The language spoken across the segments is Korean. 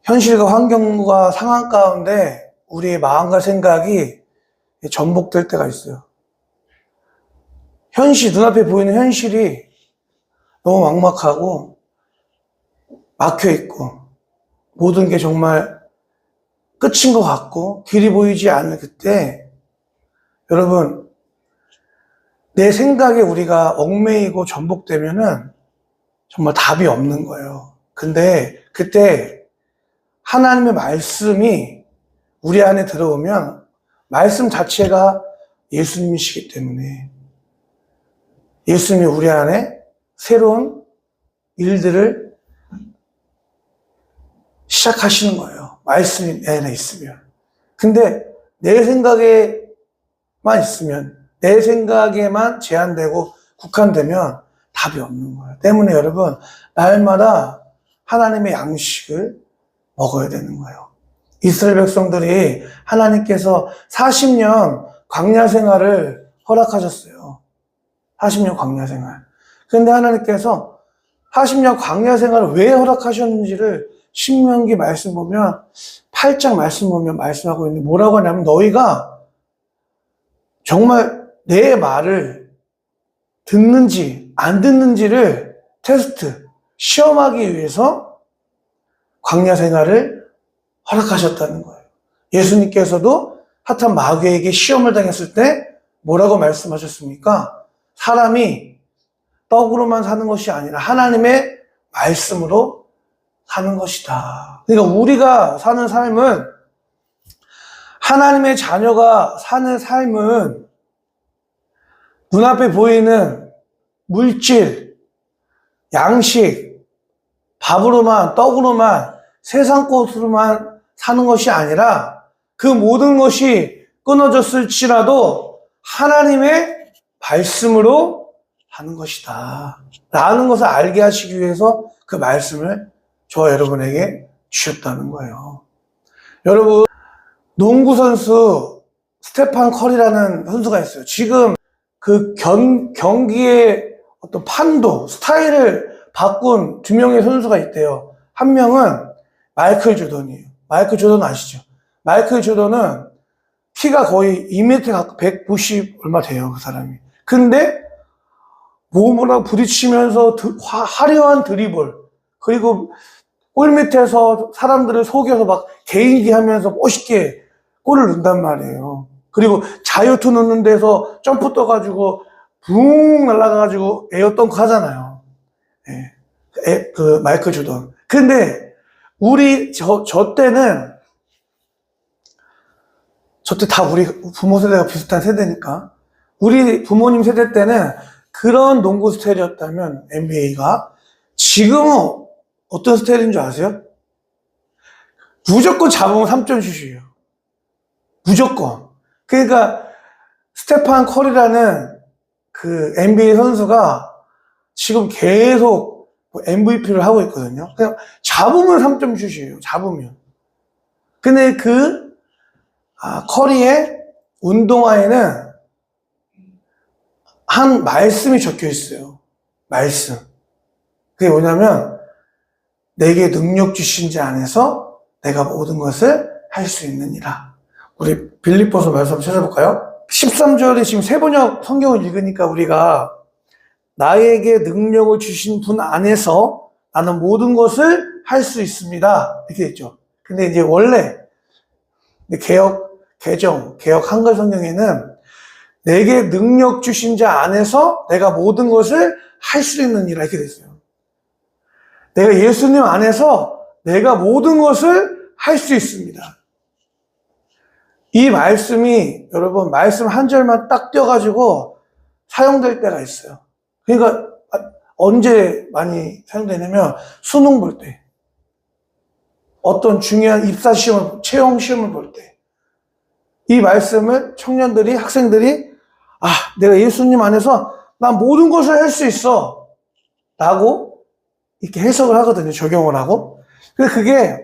현실과 환경과 상황 가운데 우리의 마음과 생각이 전복될 때가 있어요. 눈앞에 보이는 현실이 너무 막막하고 막혀있고 모든 게 정말 끝인 것 같고 길이 보이지 않는 그때, 여러분, 내 생각에 우리가 얽매이고 전복되면은 정말 답이 없는 거예요. 근데 그때 하나님의 말씀이 우리 안에 들어오면, 말씀 자체가 예수님이시기 때문에 예수님이 우리 안에 새로운 일들을 시작하시는 거예요. 말씀이 내 안에 있으면. 근데 내 생각에만 있으면, 내 생각에만 제한되고 국한되면 답이 없는 거예요. 때문에 여러분, 날마다 하나님의 양식을 먹어야 되는 거예요. 이스라엘 백성들이 하나님께서 40년 광야 생활을 허락하셨어요. 40년 광야 생활. 그런데 하나님께서 40년 광야 생활을 왜 허락하셨는지를 신명기 말씀 보면, 8장 말씀 보면 말씀하고 있는데 뭐라고 하냐면, 너희가 정말 내 말을 듣는지 안 듣는지를 테스트, 시험하기 위해서 광야 생활을 허락하셨다는 거예요. 예수님께서도 사탄 마귀에게 시험을 당했을 때 뭐라고 말씀하셨습니까? 사람이 떡으로만 사는 것이 아니라 하나님의 말씀으로 사는 것이다. 그러니까 우리가 사는 삶은, 하나님의 자녀가 사는 삶은 눈앞에 보이는 물질, 양식, 밥으로만, 떡으로만, 세상 것으로만 사는 것이 아니라 그 모든 것이 끊어졌을지라도 하나님의 말씀으로 사는 것이다 라는 것을 알게 하시기 위해서 그 말씀을 저와 여러분에게 주셨다는 거예요. 여러분, 농구 선수 스테판 커리라는 선수가 있어요. 지금 그 경기의 어떤 판도, 스타일을 바꾼 두 명의 선수가 있대요. 한 명은 마이클 조던이에요. 마이클 조던 아시죠? 마이클 조던은 키가 거의 2m 가까이, 190 얼마 돼요, 그 사람이. 근데 몸으로 부딪히면서 화려한 드리블, 그리고 골 밑에서 사람들을 속여서 막 개인기 하면서 멋있게 골을 넣는단 말이에요. 그리고 자유투 넣는 데서 점프 떠가지고 붕 날아가가지고 에어 덩크 하잖아요. 그 마이클 조던. 근데 저 때는, 저 때 다 우리 부모 세대가 비슷한 세대니까, 우리 부모님 세대 때는 그런 농구 스타일이었다면 NBA가, 지금은 어떤 스타일인 줄 아세요? 무조건 잡으면 3점 슛이에요. 무조건. 그러니까 스테판 커리라는 그 NBA 선수가 지금 계속 MVP를 하고 있거든요. 그냥 잡으면 3점 슛이에요. 잡으면. 근데 커리의 운동화에는 한 말씀이 적혀 있어요. 말씀. 그게 뭐냐면, 내게 능력 주신 자 안에서 내가 모든 것을 할 수 있느니라. 우리 빌립보서 말씀 찾아볼까요? 13절에 지금 세번역 성경을 읽으니까 우리가, 나에게 능력을 주신 분 안에서 나는 모든 것을 할 수 있습니다, 이렇게 했죠. 근데 이제 원래 개혁 한글 성경에는 내게 능력 주신 자 안에서 내가 모든 것을 할 수 있느니라, 이렇게 됐어요. 내가 예수님 안에서 내가 모든 것을 할 수 있습니다. 이 말씀이, 여러분, 말씀 한 절만 딱 떼어가지고 사용될 때가 있어요. 그러니까 언제 많이 사용되냐면, 수능 볼 때, 어떤 중요한 입사 시험, 채용 시험을 볼 때, 이 말씀을 청년들이, 학생들이, 내가 예수님 안에서 난 모든 것을 할 수 있어 라고 이렇게 해석을 하거든요. 적용을 하고. 그게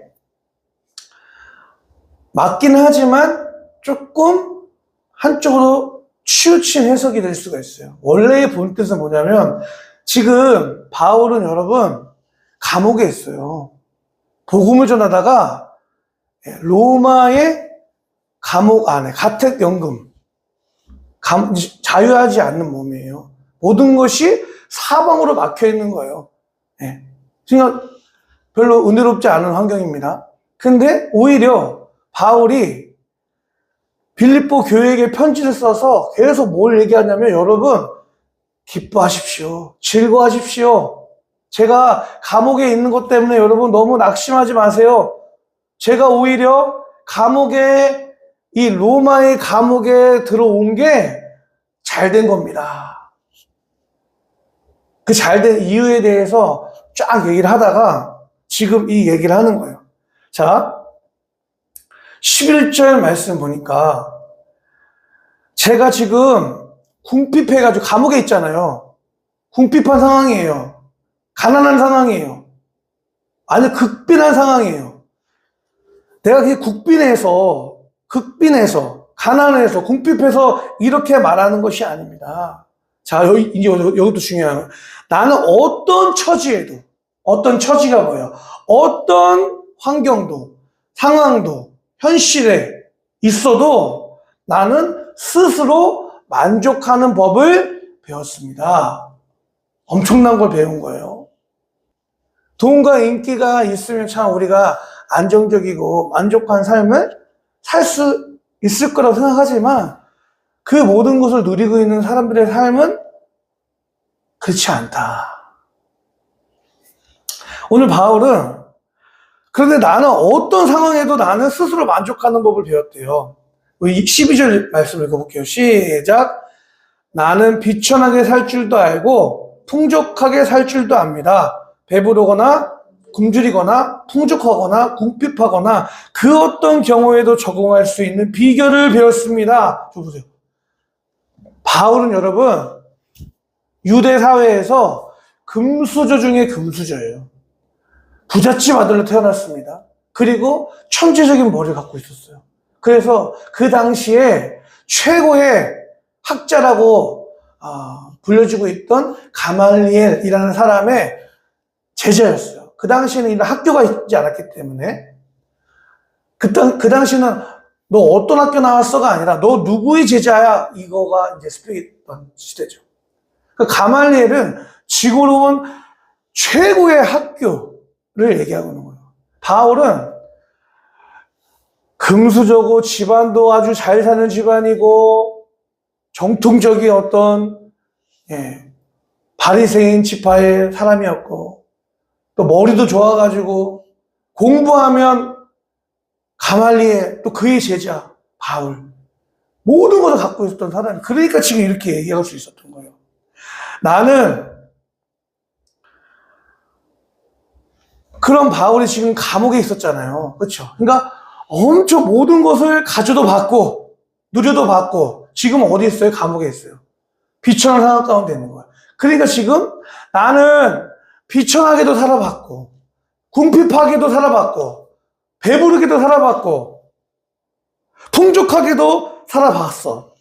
맞긴 하지만 조금 한쪽으로 치우친 해석이 될 수가 있어요. 원래의 본 뜻은 뭐냐면, 지금 바울은, 여러분, 감옥에 있어요. 복음을 전하다가 로마의 감옥 안에 가택연금, 자유하지 않는 몸이에요. 모든 것이 사방으로 막혀 있는 거예요. 그러니까 별로 은혜롭지 않은 환경입니다. 근데 오히려 바울이 빌립보 교회에게 편지를 써서 계속 뭘 얘기하냐면, 여러분 기뻐하십시오. 즐거워하십시오. 제가 감옥에 있는 것 때문에 여러분 너무 낙심하지 마세요. 제가 오히려 감옥에, 이 로마의 감옥에 들어온 게 잘 된 겁니다. 그 잘 된 이유에 대해서 쫙 얘기를 하다가 지금 이 얘기를 하는 거예요. 자, 11절 말씀 보니까, 제가 지금 궁핍해가지고 감옥에 있잖아요. 궁핍한 상황이에요. 가난한 상황이에요. 아니, 극빈한 상황이에요. 내가 그게 극빈해서, 가난해서, 궁핍해서 이렇게 말하는 것이 아닙니다. 자, 여기도 중요한 거예요. 나는 어떤 처지에도, 어떤 처지가 뭐예요? 어떤 환경도, 상황도, 현실에 있어도 나는 스스로 만족하는 법을 배웠습니다. 엄청난 걸 배운 거예요. 돈과 인기가 있으면 참 우리가 안정적이고 만족한 삶을 살 수 있을 거라고 생각하지만, 그 모든 것을 누리고 있는 사람들의 삶은 그렇지 않다. 오늘 바울은, 그런데 나는 어떤 상황에도 나는 스스로 만족하는 법을 배웠대요. 12절 말씀 읽어볼게요. 시작. 나는 비천하게 살 줄도 알고 풍족하게 살 줄도 압니다. 배부르거나 굶주리거나 풍족하거나 궁핍하거나 그 어떤 경우에도 적응할 수 있는 비결을 배웠습니다. 저 보세요. 바울은 여러분, 유대 사회에서 금수저 중에 금수저예요. 부잣집 아들로 태어났습니다. 그리고 천재적인 머리를 갖고 있었어요. 그래서 그 당시에 최고의 학자라고 불려지고 있던 가말리엘이라는 사람의 제자였어요. 그 당시에는 이런 학교가 있지 않았기 때문에, 그 당시에는 너 어떤 학교 나왔어가 아니라 너 누구의 제자야, 이거가 이제 스피드던 시대죠. 그 가말리엘은 지구로 온 최고의 학교를 얘기하고 있는 거예요. 바울은 금수저고 집안도 아주 잘 사는 집안이고 정통적인 어떤 바리새인 지파의 사람이었고, 또 머리도 좋아가지고 공부하면 가말리엘, 또 그의 제자 바울, 모든 것을 갖고 있었던 사람이, 그러니까 지금 이렇게 얘기할 수 있었던 거예요. 나는, 그런 바울이 지금 감옥에 있었잖아요. 그렇죠? 그러니까 엄청 모든 것을 가져도 받고 누려도 받고, 지금 어디 있어요? 감옥에 있어요. 비천한 상황 가운데 있는 거예요. 그러니까 지금 나는 비천하게도 살아봤고 궁핍하게도 살아봤고 배부르게도 살아봤고 풍족하게도 살아봤어.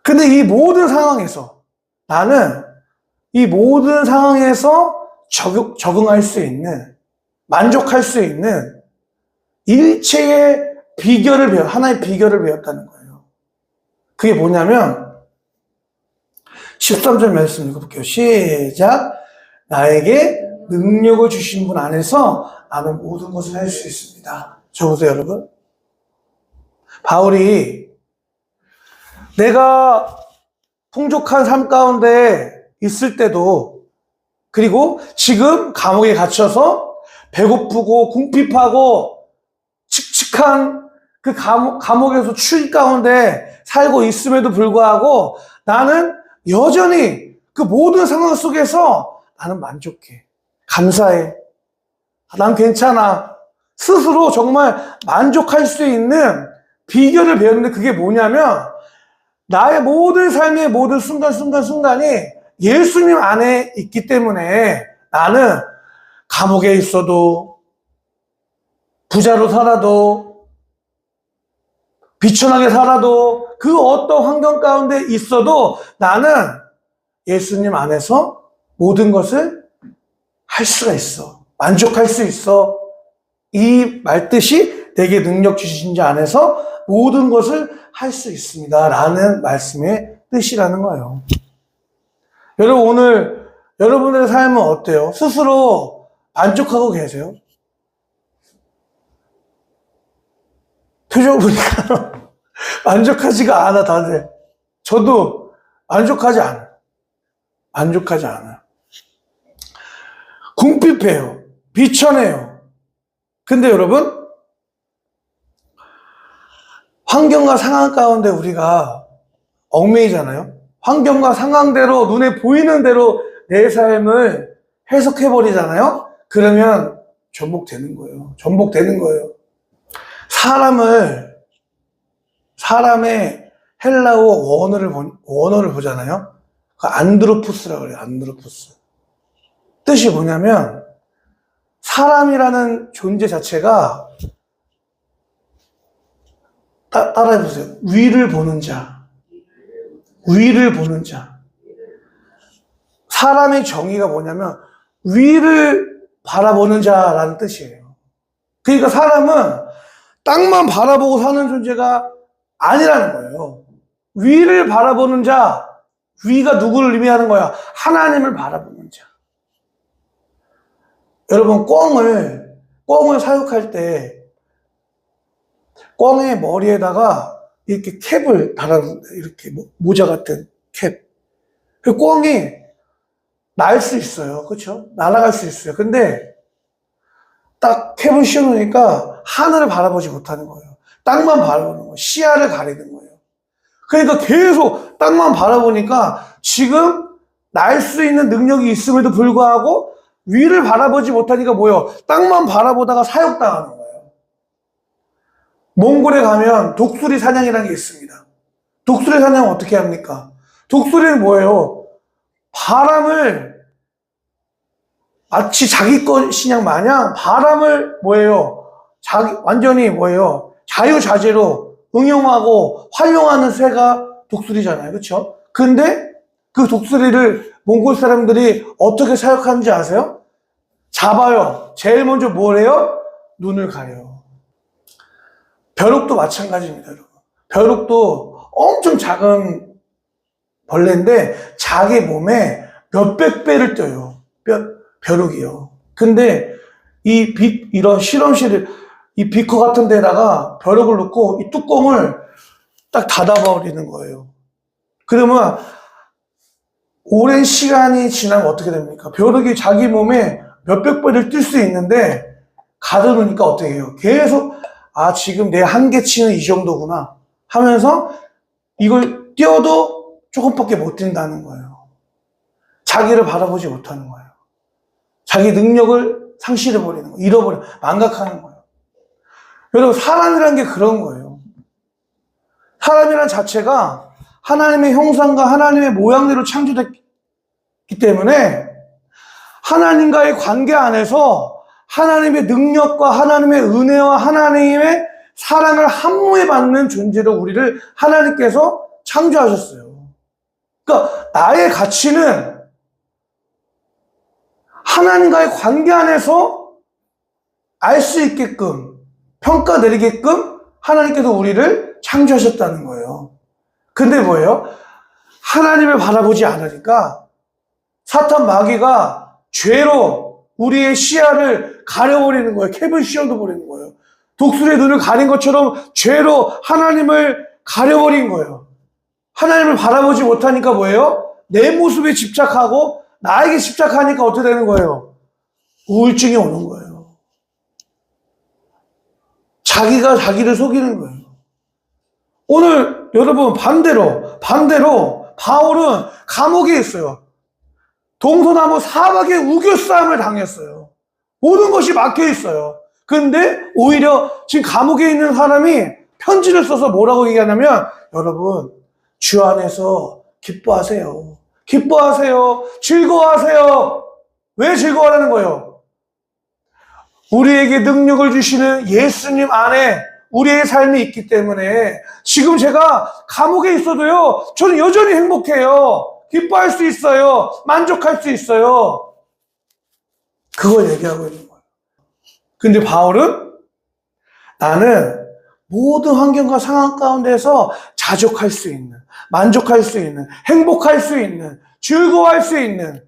근데 이 모든 상황에서 나는 이 모든 상황에서 적응할 수 있는, 만족할 수 있는 일체의 비결을 하나의 비결을 배웠다는 거예요. 그게 뭐냐면 13절 말씀 읽어볼게요. 시작. 나에게 능력을 주신 분 안에서 나는 모든 것을 할 수 있습니다. 저 보세요, 여러분. 바울이 내가 풍족한 삶 가운데 있을 때도, 그리고 지금 감옥에 갇혀서 배고프고 궁핍하고 칙칙한 그 감옥에서 추위 가운데 살고 있음에도 불구하고 나는 여전히 그 모든 상황 속에서 나는 만족해. 감사해. 난 괜찮아. 스스로 정말 만족할 수 있는 비결을 배웠는데, 그게 뭐냐면 나의 모든 삶의 모든 순간이 예수님 안에 있기 때문에 나는 감옥에 있어도, 부자로 살아도, 비천하게 살아도, 그 어떤 환경 가운데 있어도 나는 예수님 안에서 모든 것을 할 수가 있어. 만족할 수 있어. 이 말뜻이 내게 능력 주신 자 안에서 모든 것을 할 수 있습니다. 라는 말씀의 뜻이라는 거예요. 여러분, 오늘 여러분들의 삶은 어때요? 스스로 만족하고 계세요? 표정 보니까 만족하지가 않아, 다들. 저도 만족하지 않아요. 만족하지 않아요. 궁핍해요. 비천해요. 근데 여러분, 환경과 상황 가운데 우리가 얽매이잖아요. 환경과 상황대로 눈에 보이는 대로 내 삶을 해석해버리잖아요. 그러면 전복되는 거예요. 전복되는 거예요. 사람의 헬라어 원어를 보잖아요. 그 안드로푸스라고 그래요. 안드로푸스. 뜻이 뭐냐면 사람이라는 존재 자체가 따라해보세요. 위를 보는 자. 위를 보는 자. 사람의 정의가 뭐냐면 위를 바라보는 자라는 뜻이에요. 그러니까 사람은 땅만 바라보고 사는 존재가 아니라는 거예요. 위를 바라보는 자. 위가 누구를 의미하는 거야? 하나님을 바라보는 자. 여러분, 꿩을 사육할 때 꿩의 머리에다가 이렇게 캡을 달아놓는다. 이렇게 모자 같은 캡. 그 꿩이 날 수 있어요. 그렇죠? 날아갈 수 있어요. 근데 딱 캡을 씌워놓으니까 하늘을 바라보지 못하는 거예요. 땅만 바라보는 거예요. 시야를 가리는 거예요. 그러니까 계속 땅만 바라보니까 지금 날 수 있는 능력이 있음에도 불구하고 위를 바라보지 못하니까 뭐예요? 땅만 바라보다가 사육당하는 거예요. 몽골에 가면 독수리 사냥이라는 게 있습니다. 독수리 사냥은 어떻게 합니까? 독수리는 뭐예요? 바람을 마치 자기 것이냐 마냥 바람을 뭐예요? 완전히 뭐예요? 자유자재로 응용하고 활용하는 새가 독수리잖아요. 그렇죠? 근데 그 독수리를 몽골 사람들이 어떻게 사육하는지 아세요? 잡아요. 제일 먼저 뭘 해요? 눈을 가려요. 벼룩도 마찬가지입니다, 여러분. 벼룩도 엄청 작은 벌레인데 자기 몸에 몇백 배를 떠요. 벼룩이요. 근데 이런 실험실, 이 비커 같은 데다가 벼룩을 넣고 이 뚜껑을 딱 닫아버리는 거예요. 그러면 오랜 시간이 지나면 어떻게 됩니까? 벼룩이 자기 몸에 몇백 배를 뜰 수 있는데 가둬놓으니까 어떻게 해요? 계속 지금 내 한계치는 이 정도구나 하면서 이걸 띄워도 조금밖에 못 뛴다는 거예요. 자기를 바라보지 못하는 거예요. 자기 능력을 상실해버리는 거예요. 망각하는 거예요. 여러분, 사람이라는 게 그런 거예요. 사람이라는 자체가 하나님의 형상과 하나님의 모양대로 창조됐기 때문에 하나님과의 관계 안에서 하나님의 능력과 하나님의 은혜와 하나님의 사랑을 한무에 받는 존재로 우리를 하나님께서 창조하셨어요. 그러니까 나의 가치는 하나님과의 관계 안에서 알 수 있게끔 평가 내리게끔 하나님께서 우리를 창조하셨다는 거예요. 근데 뭐예요? 하나님을 바라보지 않으니까 사탄 마귀가 죄로 우리의 시야를 가려버리는 거예요. 캡을 씌워버리는 거예요. 독수리의 눈을 가린 것처럼 죄로 하나님을 가려버린 거예요. 하나님을 바라보지 못하니까 뭐예요? 내 모습에 집착하고 나에게 집착하니까 어떻게 되는 거예요? 우울증이 오는 거예요. 자기가 자기를 속이는 거예요. 오늘 여러분 반대로 바울은 감옥에 있어요. 동서남북 사박의 우겨싸움을 당했어요. 모든 것이 막혀 있어요. 근데 오히려 지금 감옥에 있는 사람이 편지를 써서 뭐라고 얘기하냐면 여러분 주 안에서 기뻐하세요. 기뻐하세요. 즐거워하세요. 왜 즐거워하라는 거예요? 우리에게 능력을 주시는 예수님 안에 우리의 삶이 있기 때문에 지금 제가 감옥에 있어도요 저는 여전히 행복해요. 기뻐할 수 있어요. 만족할 수 있어요. 그걸 얘기하고 있는 거예요. 근데 바울은 나는 모든 환경과 상황 가운데서 자족할 수 있는, 만족할 수 있는, 행복할 수 있는, 즐거워할 수 있는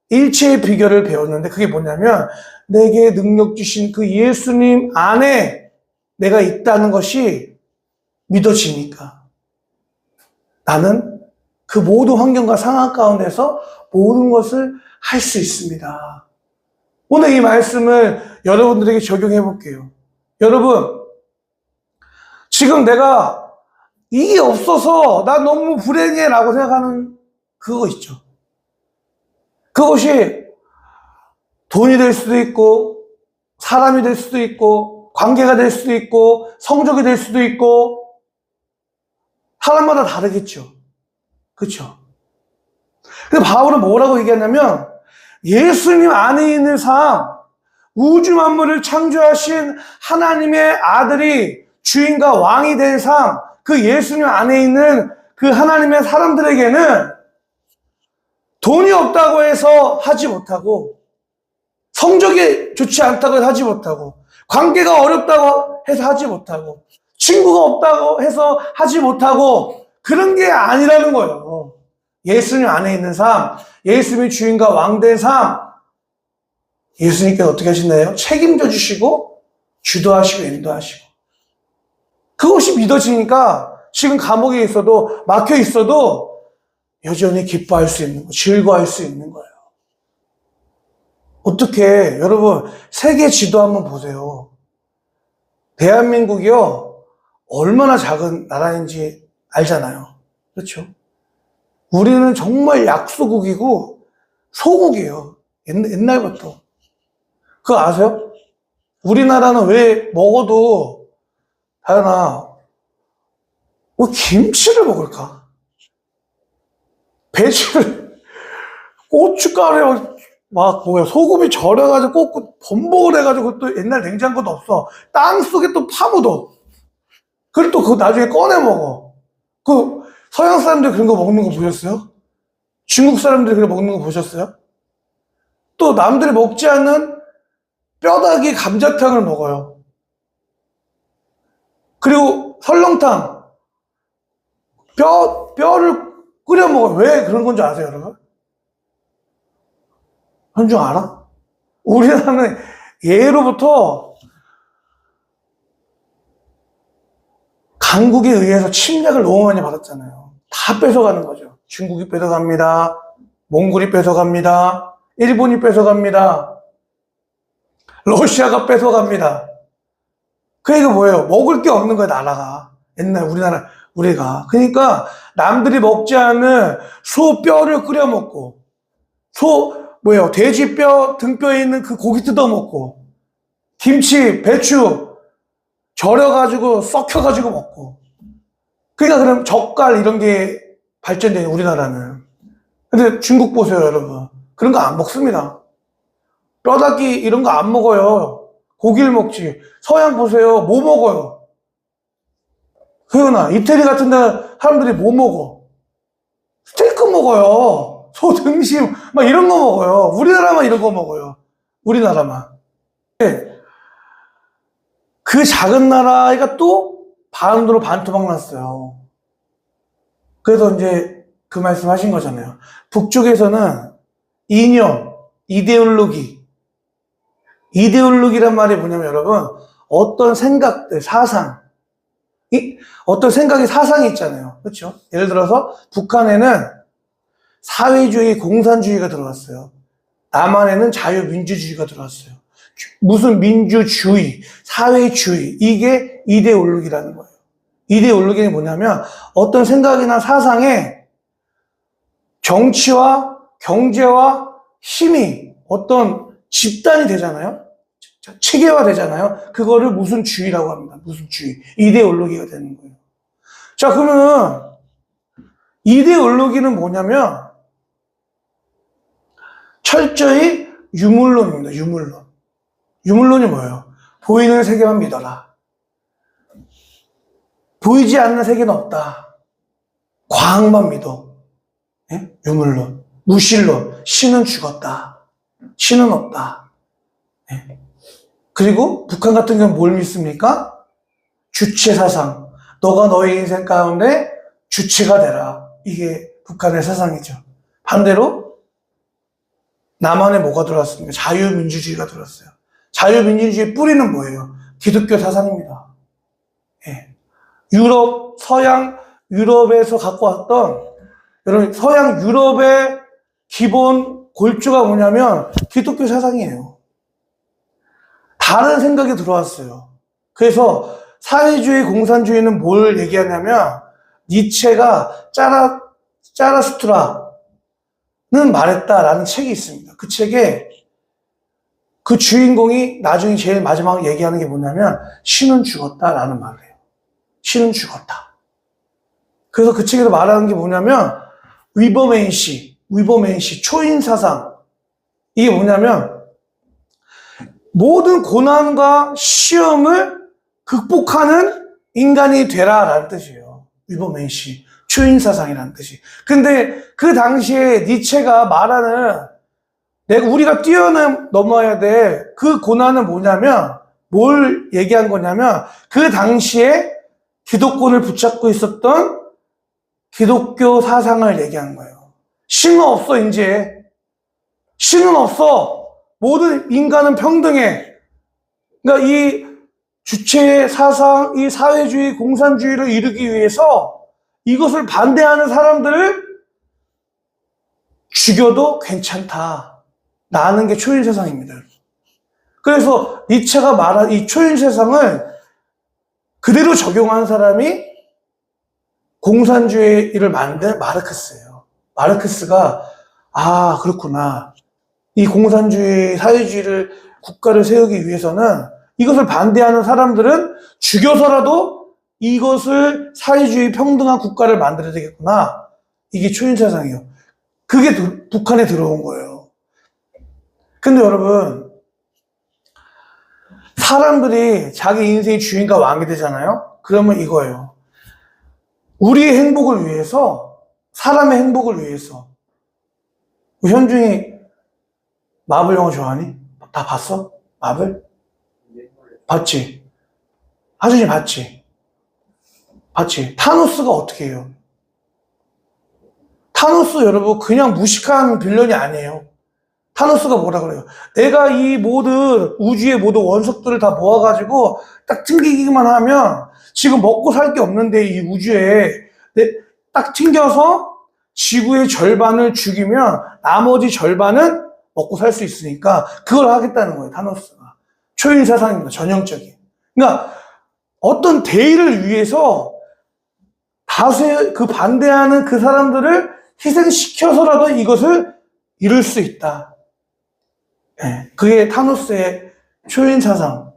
일체의 비결을 배웠는데 그게 뭐냐면 내게 능력 주신 그 예수님 안에 내가 있다는 것이 믿어지니까 나는 그 모든 환경과 상황 가운데서 모든 것을 할 수 있습니다. 오늘 이 말씀을 여러분들에게 적용해 볼게요. 여러분, 지금 내가 이게 없어서 나 너무 불행해 라고 생각하는 그거 있죠. 그것이 돈이 될 수도 있고 사람이 될 수도 있고 관계가 될 수도 있고 성적이 될 수도 있고 사람마다 다르겠죠. 그렇죠? 근데 바울은 뭐라고 얘기하냐면 예수님 안에 있는 삶, 우주 만물을 창조하신 하나님의 아들이 주인과 왕이 된 삶, 그 예수님 안에 있는 그 하나님의 사람들에게는 돈이 없다고 해서 하지 못하고 성적이 좋지 않다고 해서 하지 못하고 관계가 어렵다고 해서 하지 못하고 친구가 없다고 해서 하지 못하고 그런 게 아니라는 거예요. 예수님 안에 있는 삶, 예수님이 주인과 왕 된 삶, 예수님께서 어떻게 하시나요? 책임져 주시고 주도하시고 인도하시고 그것이 믿어지니까 지금 감옥에 있어도 막혀 있어도 여전히 기뻐할 수 있는 거, 즐거워할 수 있는 거예요. 어떻게 여러분 세계 지도 한번 보세요. 대한민국이요 얼마나 작은 나라인지 알잖아요. 그렇죠? 우리는 정말 약소국이고 소국이에요. 옛날부터. 그거 아세요? 우리나라는 왜 먹어도 다현아 왜 김치를 먹을까? 배추를 고춧가루에 막 뭐야 소금이 절여가지고 꼭 범벅을 해가지고 또 옛날 냉장고도 없어. 땅속에 또 파묻어. 그걸 또 그거 나중에 꺼내 먹어. 그 서양 사람들 그런 거 먹는 거 보셨어요? 중국 사람들이 그런 거 먹는 거 보셨어요? 또 남들이 먹지 않는 뼈다귀 감자탕을 먹어요. 그리고 설렁탕 뼈를 끓여 먹어요. 왜 그런 건지 아세요, 여러분? 현중 알아? 우리나라는 예로부터 강국에 의해서 침략을 너무 많이 받았잖아요. 다 뺏어가는 거죠. 중국이 뺏어갑니다. 몽골이 뺏어갑니다. 일본이 뺏어갑니다. 러시아가 뺏어갑니다. 그 얘기가 뭐예요? 먹을 게 없는 거야, 나라가. 옛날 우리가. 그러니까 남들이 먹지 않는 소 뼈를 끓여 먹고, 돼지 뼈, 등뼈에 있는 그 고기 뜯어 먹고, 김치, 배추, 절여가지고, 썩혀가지고 먹고. 그러니까 그럼 젓갈 이런 게 발전돼요, 우리나라는. 근데 중국 보세요, 여러분. 그런 거 안 먹습니다. 뼈다귀 이런 거 안 먹어요. 고기를 먹지. 서양 보세요. 뭐 먹어요? 효연아, 이태리 같은 데 사람들이 뭐 먹어? 스테이크 먹어요. 소 등심, 막 이런 거 먹어요. 우리나라만 이런 거 먹어요. 우리나라만. 그 작은 나라가 또 반으로 반토막 났어요. 그래서 이제 그 말씀 하신 거잖아요. 북쪽에서는 이념, 이데올로기란 말이 뭐냐면 여러분, 어떤 생각들, 어떤 생각이 사상이 있잖아요. 그렇죠? 예를 들어서 북한에는 사회주의, 공산주의가 들어왔어요. 남한에는 자유민주주의가 들어왔어요. 무슨 민주주의, 사회주의, 이게 이데올로기라는 거예요. 이데올로기는 뭐냐면 어떤 생각이나 사상에 정치와 경제와 힘이 어떤 집단이 되잖아요. 체계화 되잖아요. 그거를 무슨 주의라고 합니다. 무슨 주의. 이데올로기가 되는 거예요. 자, 그러면 이데올로기는 뭐냐면 철저히 유물론입니다. 유물론. 유물론이 뭐예요? 보이는 세계만 믿어라. 보이지 않는 세계는 없다. 과학만 믿어. 예? 유물론. 무신론. 신은 죽었다. 신은 없다. 예? 그리고 북한 같은 경우는 뭘 믿습니까? 주체 사상. 너가 너의 인생 가운데 주체가 되라. 이게 북한의 사상이죠. 반대로 남한에 뭐가 들어왔습니까? 자유민주주의가 들어왔어요. 자유민주주의의 뿌리는 뭐예요? 기독교 사상입니다. 예. 서양 유럽에서 갖고 왔던, 여러분, 서양 유럽의 기본 골조가 뭐냐면 기독교 사상이에요. 다른 생각이 들어왔어요. 그래서 사회주의, 공산주의는 뭘 얘기하냐면, 니체가 짜라스투라는 말했다라는 책이 있습니다. 그 책에 그 주인공이 나중에 제일 마지막 얘기하는 게 뭐냐면, 신은 죽었다라는 말을 해요. 신은 죽었다. 그래서 그 책에서 말하는 게 뭐냐면, 위버맨시, 초인사상. 이게 뭐냐면, 모든 고난과 시험을 극복하는 인간이 되라라는 뜻이에요. 위버맨시, 초인사상이라는 뜻이. 근데 그 당시에 니체가 말하는 우리가 뛰어넘어야 될 그 고난은 뭐냐면, 뭘 얘기한 거냐면, 그 당시에 기독권을 붙잡고 있었던 기독교 사상을 얘기한 거예요. 신은 없어, 이제. 신은 없어. 모든 인간은 평등해. 그러니까 이 주체의 사상, 이 사회주의, 공산주의를 이루기 위해서 이것을 반대하는 사람들을 죽여도 괜찮다. 라는 게 초인세상입니다. 그래서 니체가 말한 이 초인세상을 그대로 적용한 사람이 공산주의를 만든 마르크스예요. 마르크스가 그렇구나. 이 공산주의, 사회주의를, 국가를 세우기 위해서는 이것을 반대하는 사람들은 죽여서라도 이것을 사회주의 평등한 국가를 만들어야 되겠구나. 이게 초인세상이에요. 그게 북한에 들어온 거예요. 근데 여러분, 사람들이 자기 인생의 주인과 왕이 되잖아요? 그러면 이거예요. 우리의 행복을 위해서, 사람의 행복을 위해서. 현중이 마블 영화 좋아하니? 다 봤어? 마블? 봤지? 하준이 봤지? 타노스가 어떻게 해요? 타노스 여러분 그냥 무식한 빌런이 아니에요. 타노스가 뭐라 그래요? 내가 이 모든 우주의 모든 원석들을 다 모아가지고 딱 튕기기만 하면 지금 먹고 살 게 없는데 이 우주에 딱 튕겨서 지구의 절반을 죽이면 나머지 절반은 먹고 살 수 있으니까 그걸 하겠다는 거예요. 타노스가. 초인사상입니다. 전형적인. 그러니까 어떤 대의를 위해서 다수의 그 반대하는 그 사람들을 희생시켜서라도 이것을 이룰 수 있다. 네, 그게 타노스의 초인사상.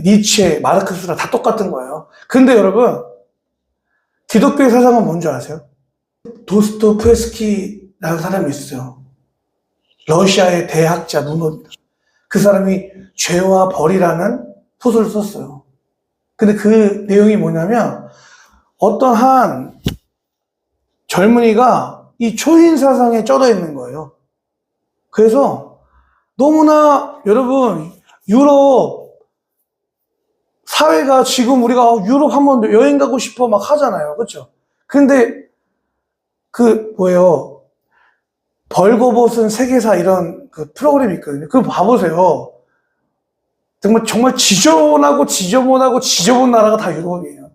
니체, 마르크스랑 다 똑같은 거예요. 근데 여러분, 기독교의 사상은 뭔지 아세요? 도스토옙스키라는 사람이 있어요. 러시아의 대학자, 문호입니다. 그 사람이 죄와 벌이라는 소설을 썼어요. 근데 그 내용이 뭐냐면, 어떤 한 젊은이가 이 초인사상에 쩔어 있는 거예요. 그래서 너무나 여러분, 유럽 사회가 지금 우리가 유럽 한번 여행 가고 싶어 막 하잖아요. 그렇죠? 근데 벌거벗은 세계사 이런 그 프로그램이 있거든요. 그거 봐보세요. 정말 지저분한 나라가 다 유럽이에요.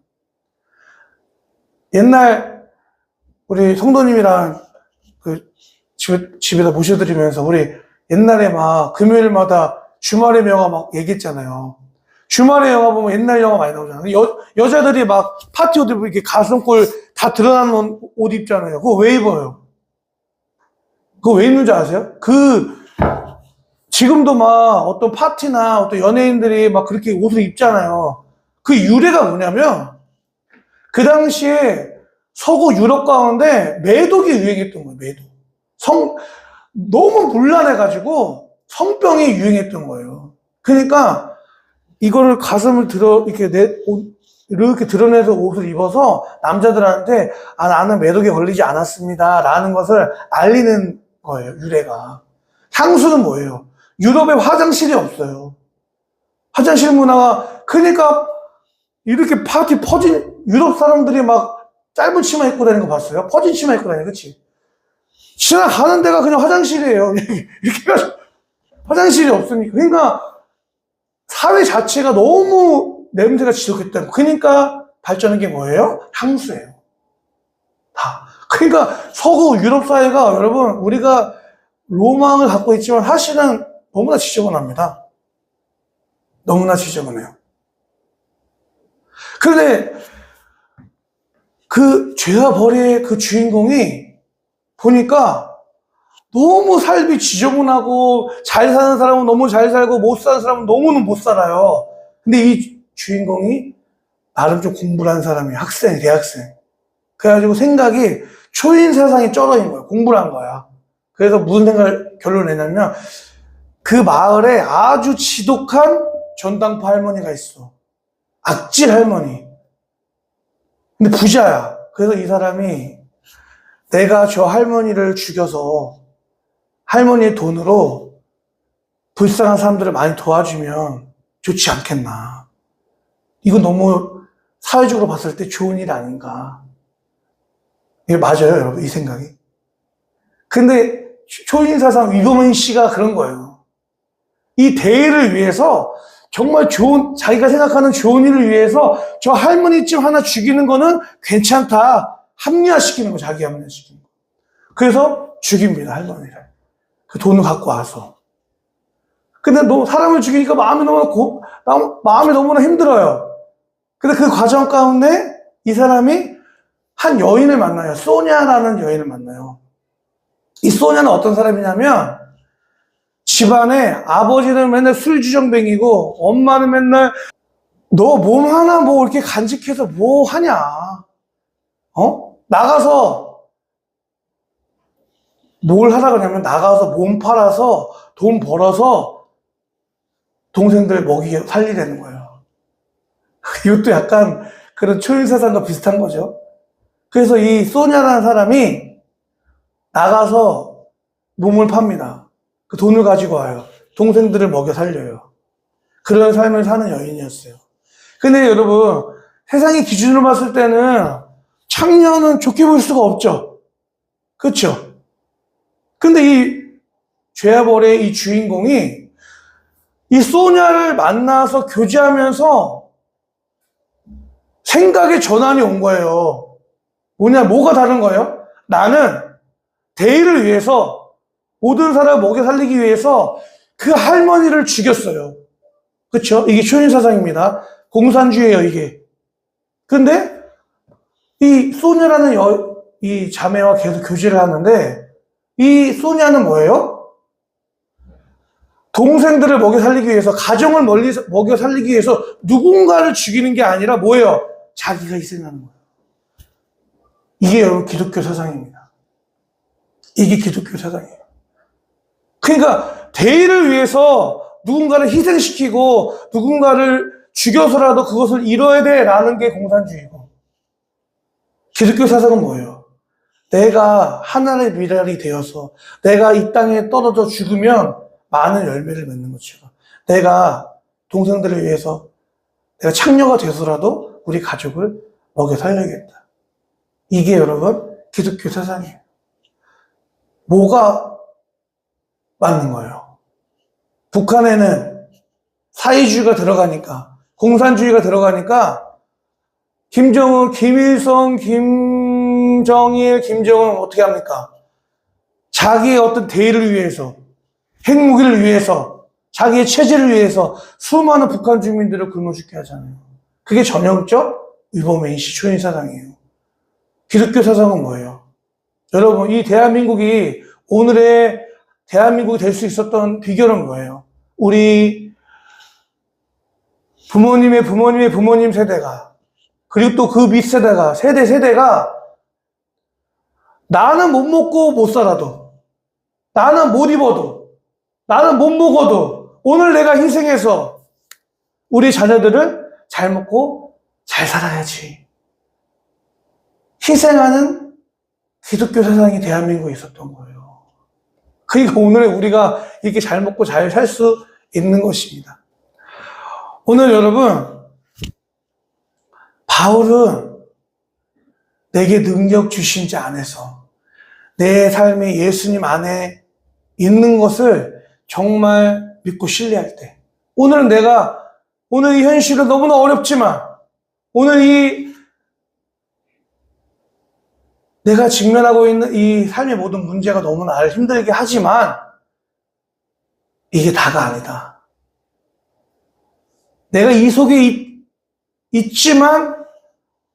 옛날 우리 성도님이랑 그 집에다 모셔드리면서 우리 옛날에 막 금요일마다 주말의 명화 막 얘기했잖아요. 주말의 영화 보면 옛날 영화 많이 나오잖아요. 여자들이 막 파티 옷 입고 이렇게 가슴골 다 드러나는 옷 입잖아요. 그거 왜 입어요? 그거 왜 입는지 아세요? 지금도 막 어떤 파티나 어떤 연예인들이 막 그렇게 옷을 입잖아요. 그 유래가 뭐냐면, 그 당시에 서구 유럽 가운데 매독이 유행했던 거예요, 매독. 너무 문란해가지고 성병이 유행했던 거예요. 그러니까 이거를 가슴을 이렇게 드러내서 옷을 입어서 남자들한테 나는 매독에 걸리지 않았습니다 라는 것을 알리는 거예요, 유래가. 향수는 뭐예요? 유럽에 화장실이 없어요. 화장실 문화가, 그러니까 이렇게 파티 퍼진, 유럽 사람들이 막 짧은 치마 입고 다니는 거 봤어요? 퍼진 치마 입고 다니는 거, 그치? 지나가는 데가 그냥 화장실이에요. 이렇게 해가지고, 화장실이 없으니까. 그러니까, 사회 자체가 너무 냄새가 지독했다는 거. 그러니까, 발전한 게 뭐예요? 향수예요. 다. 그러니까, 서구 유럽 사회가, 여러분, 우리가 로망을 갖고 있지만, 사실은 너무나 지저분합니다. 너무나 지저분해요. 그런데, 그 죄와 벌의 그 주인공이 보니까 너무 삶이 지저분하고 잘 사는 사람은 너무 잘 살고 못 사는 사람은 너무는 못 살아요. 근데 이 주인공이 나름 좀 공부를 한 사람이에요. 학생, 대학생. 그래가지고 생각이 초인 세상에 쩔어인 거예요. 공부를 한 거야. 그래서 무슨 생각을 결론을 내냐면 그 마을에 아주 지독한 전당포 할머니가 있어. 악질 할머니. 근데 부자야. 그래서 이 사람이 내가 저 할머니를 죽여서 할머니의 돈으로 불쌍한 사람들을 많이 도와주면 좋지 않겠나. 이거 너무 사회적으로 봤을 때 좋은 일 아닌가. 이게 맞아요, 여러분, 이 생각이. 근데 초인사상 위범인 씨가 그런 거예요. 이 대의를 위해서 정말 좋은, 자기가 생각하는 좋은 일을 위해서 저 할머니쯤 하나 죽이는 거는 괜찮다. 합리화시키는 거, 자기 합리화시키는 거. 그래서 죽입니다, 할머니를. 그 돈을 갖고 와서. 근데 사람을 죽이니까 마음이 너무나 힘들어요. 근데 그 과정 가운데 이 사람이 한 여인을 만나요. 소냐라는 여인을 만나요. 이 소냐는 어떤 사람이냐면 집안에 아버지는 맨날 술주정뱅이고 엄마는 맨날 너 몸 하나 뭐 이렇게 간직해서 뭐 하냐. 나가서 뭘 하라 그러냐면 나가서 몸 팔아서 돈 벌어서 동생들 먹이게 살리라는 거예요. 이것도 약간 그런 초인사상과 비슷한 거죠. 그래서 이 소냐라는 사람이 나가서 몸을 팝니다. 그 돈을 가지고 와요. 동생들을 먹여 살려요. 그런 삶을 사는 여인이었어요. 근데 여러분, 세상의 기준으로 봤을 때는 창녀는 좋게 볼 수가 없죠. 그렇죠? 근데 이 죄와 벌의 이 주인공이 이 소냐를 만나서 교제하면서 생각의 전환이 온 거예요. 뭐가 다른 거예요? 나는 대의를 위해서 모든 사람을 먹여 살리기 위해서 그 할머니를 죽였어요. 그렇죠? 이게 초인사상입니다. 공산주의예요, 이게. 근데 이 소냐라는 이 자매와 계속 교제를 하는데 이 소냐는 뭐예요? 동생들을 먹여 살리기 위해서, 가정을 먹여 살리기 위해서 누군가를 죽이는 게 아니라 뭐예요? 자기가 희생하는 거예요. 이게 여러분 기독교 사상입니다. 이게 기독교 사상이에요. 그러니까 대의를 위해서 누군가를 희생시키고 누군가를 죽여서라도 그것을 이뤄야 돼라는 게 공산주의고, 기독교 사상은 뭐예요? 내가 하나의 미랄이 되어서 내가 이 땅에 떨어져 죽으면 많은 열매를 맺는 것처럼 내가 동생들을 위해서 내가 창녀가 돼서라도 우리 가족을 먹여 살려야겠다. 이게 여러분 기독교 사상이에요. 뭐가 맞는 거예요? 북한에는 사회주의가 들어가니까, 공산주의가 들어가니까 김정은, 김일성, 김정일, 김정은 어떻게 합니까? 자기의 어떤 대의를 위해서, 핵무기를 위해서, 자기의 체제를 위해서 수많은 북한 주민들을 굶어 죽게 하잖아요. 그게 전형적 위범 인시 초인 사상이에요. 기독교 사상은 뭐예요? 여러분, 이 대한민국이 오늘의 대한민국이 될 수 있었던 비결은 뭐예요? 우리 부모님의 부모님의 부모님 세대가, 그리고 또 그 밑세대가, 세대가 나는 못 먹고 못 살아도, 나는 못 입어도, 나는 못 먹어도 오늘 내가 희생해서 우리 자녀들을 잘 먹고 잘 살아야지. 희생하는 기독교 사상이 대한민국에 있었던 거예요. 그러니까 오늘 우리가 이렇게 잘 먹고 잘 살 수 있는 것입니다. 오늘 여러분, 바울은 내게 능력 주신 자 안에서 내 삶이 예수님 안에 있는 것을 정말 믿고 신뢰할 때, 오늘 이 현실은 너무나 어렵지만, 오늘 내가 직면하고 있는 이 삶의 모든 문제가 너무나 나를 힘들게 하지만, 이게 다가 아니다. 내가 이 속에 있지만,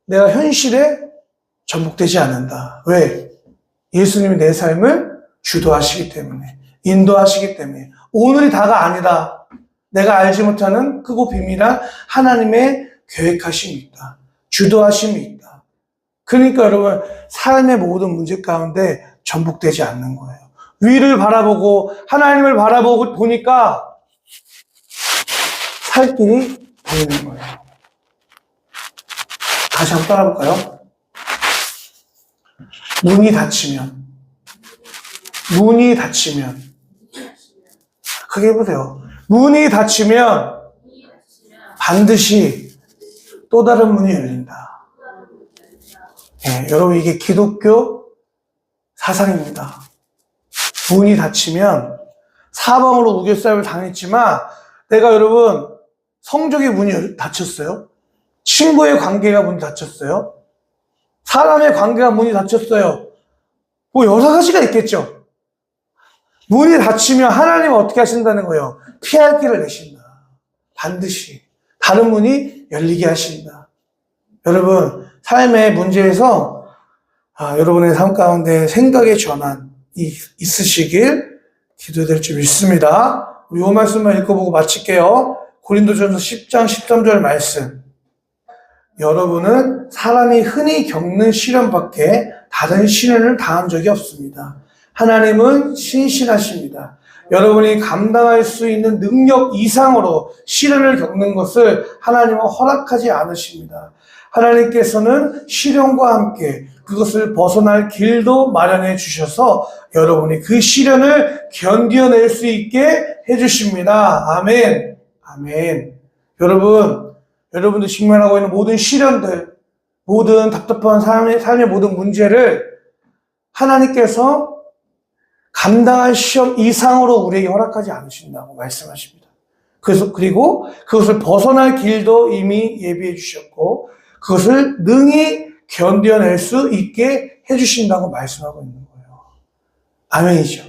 내가 현실에 전복되지 않는다. 왜? 예수님이 내 삶을 주도하시기 때문에, 인도하시기 때문에. 오늘이 다가 아니다. 내가 알지 못하는 크고 비밀한 하나님의 계획하심이 있다. 주도하심이 있다. 그러니까 여러분, 삶의 모든 문제 가운데 전복되지 않는 거예요. 위를 바라보고 하나님을 보니까 살 길이 보이는 거예요. 다시 한번 따라볼까요? 문이 닫히면 크게 해보세요. 문이 닫히면 반드시 또 다른 문이 열린다. 예, 여러분, 이게 기독교 사상입니다. 문이 닫히면, 사방으로 우겨싸임을 당했지만, 내가 여러분, 성적의 문이 닫혔어요. 친구의 관계가 문이 닫혔어요. 사람의 관계가 문이 닫혔어요. 뭐 여러 가지가 있겠죠. 문이 닫히면 하나님은 어떻게 하신다는 거예요? 피할 길을 내신다. 반드시 다른 문이 열리게 하신다. 여러분, 삶의 문제에서 여러분의 삶 가운데 생각의 전환이 있으시길 기도될 줄 믿습니다. 우리 이 말씀만 읽어보고 마칠게요. 고린도전서 10장 13절 말씀. 여러분은 사람이 흔히 겪는 시련밖에 다른 시련을 당한 적이 없습니다. 하나님은 신실하십니다. 여러분이 감당할 수 있는 능력 이상으로 시련을 겪는 것을 하나님은 허락하지 않으십니다. 하나님께서는 시련과 함께 그것을 벗어날 길도 마련해 주셔서 여러분이 그 시련을 견뎌낼 수 있게 해주십니다. 아멘. 아멘. 여러분들 직면하고 있는 모든 시련들, 모든 답답한 삶의 모든 문제를 하나님께서 감당할 시험 이상으로 우리에게 허락하지 않으신다고 말씀하십니다. 그리고 그것을 벗어날 길도 이미 예비해 주셨고, 그것을 능히 견뎌낼 수 있게 해주신다고 말씀하고 있는 거예요. 아멘이죠.